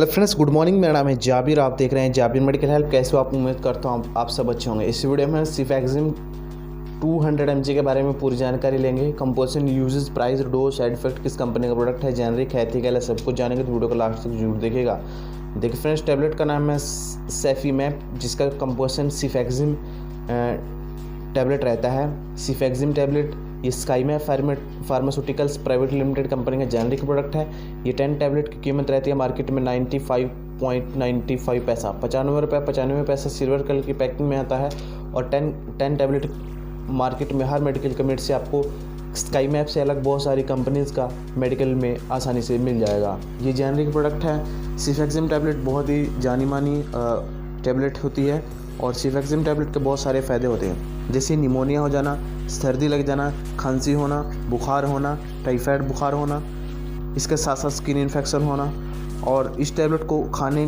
Hello friends, good morning. मेरा नाम है जाबिर। आप देख रहे हैं जाबिर मेडिकल हेल्प। कैसे हो आप? उम्मीद करता हूँ आप सब अच्छे होंगे। इस वीडियो में सिफैक्सिम 200 mg के बारे में पूरी जानकारी लेंगे। Composition, uses, price, dose, side effect, किस कंपनी का प्रोडक्ट है, जेनरिक है, एथिकल है, सब कुछ जानेंगे तो वीडियो को लास्ट तक जरूर देखिएगा। देखिए फ्रेंड्स, टैबलेट का नाम है सेफीमैप, जिसका कंपोजिशन सिफैक्सिम टैबलेट रहता है। सिफैक्सिम टैबलेट ये स्काईमैप फार्मास्यूटिकल्स प्राइवेट लिमिटेड कंपनी का जेनरिक प्रोडक्ट है। ये 10 टैबलेट की कीमत रहती है मार्केट में 95.95 पैसा, 95 रुपये 95 पैसा सिल्वर कलर की पैकिंग में आता है। और 10 टैबलेट मार्केट में हर मेडिकल कमेट से आपको स्काईमैप से अलग बहुत सारी कंपनीज़ का मेडिकल में आसानी से मिल जाएगा। ये जेनरिक प्रोडक्ट है। सिफैक्सिम टैबलेट बहुत ही जानी मानी टैबलेट होती है और सिफैक्सिम टैबलेट के बहुत सारे फ़ायदे होते हैं, जैसे निमोनिया हो जाना, सर्दी लग जाना, खांसी होना, बुखार होना, टाइफाइड बुखार होना, इसके साथ साथ स्किन इन्फेक्शन होना। और इस टैबलेट को खाने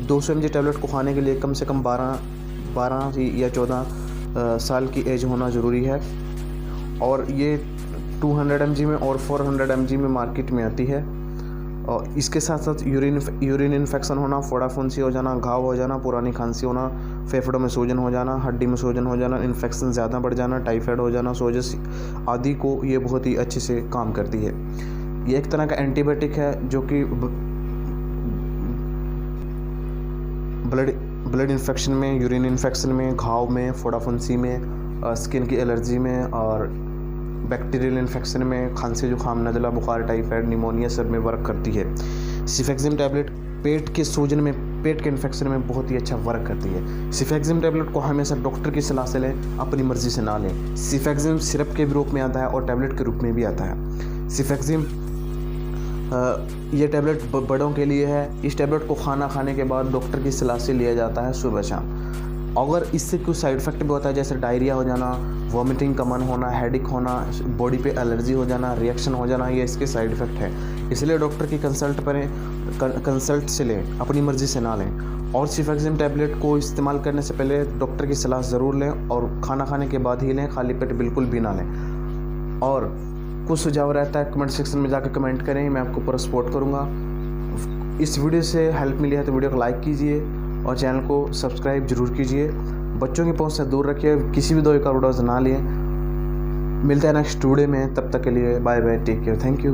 200 mg टैबलेट को खाने के लिए कम से कम 12 या 14 साल की एज होना ज़रूरी है। और ये 200 mg में और 400 mg में मार्केट में आती है। और इसके साथ साथ यूरिन इन्फेक्शन होना, फोड़ा फुंसी हो जाना, घाव हो जाना, पुरानी खांसी होना, फेफड़ों में सूजन हो जाना, हड्डी में सूजन हो जाना, इन्फेक्शन ज़्यादा बढ़ जाना, टाइफाइड हो जाना, सोजस आदि को ये बहुत ही अच्छे से काम करती है। ये एक तरह का एंटीबायोटिक है जो कि ब्लड इन्फेक्शन में, यूरिन इन्फेक्शन में, घाव में, फोड़ा फुंसी में, स्किन की एलर्जी में और बैक्टीरियल इन्फेक्शन में, खांसी जुकाम, नज़ला, बुखार, टाइफाइड, निमोनिया सब में वर्क करती है। सिफैक्सिम टैबलेट पेट के सूजन में, पेट के इन्फेक्शन में बहुत ही अच्छा वर्क करती है। सिफैक्सिम टैबलेट को हमेशा डॉक्टर की सलाह से लें, अपनी मर्जी से ना लें। सिफैक्सिम सिरप के रूप में आता है और टैबलेट के रूप में भी आता है। सिफैक्सिम ये टैबलेट बड़ों के लिए है। इस टैबलेट को खाना खाने के बाद डॉक्टर की सलाह से लिया जाता है सुबह शाम। अगर इससे कुछ साइड इफेक्ट भी होता है, जैसे डायरिया हो जाना, वॉमिटिंग का मन होना, हेडेक होना, बॉडी पे एलर्जी हो जाना, रिएक्शन हो जाना, ये इसके साइड इफ़ेक्ट है। इसलिए डॉक्टर की कंसल्ट से लें, अपनी मर्ज़ी से ना लें। और सिफैक्सिम टैबलेट को इस्तेमाल करने से पहले डॉक्टर की सलाह ज़रूर लें और खाना खाने के बाद ही लें, खाली पेट बिल्कुल भी ना लें। और कुछ सुझाव रहता है कमेंट सेक्शन में जाकर कमेंट करें, मैं आपको पूरा सपोर्ट करूँगा। इस वीडियो से हेल्प मिली है तो वीडियो को लाइक कीजिए और चैनल को सब्सक्राइब जरूर कीजिए। बच्चों की पहुंच से दूर रखिए, किसी भी दवाई का डोज ना लिए। मिलते हैं नेक्स्ट वीडियो में, तब तक के लिए bye bye, take care, thank you.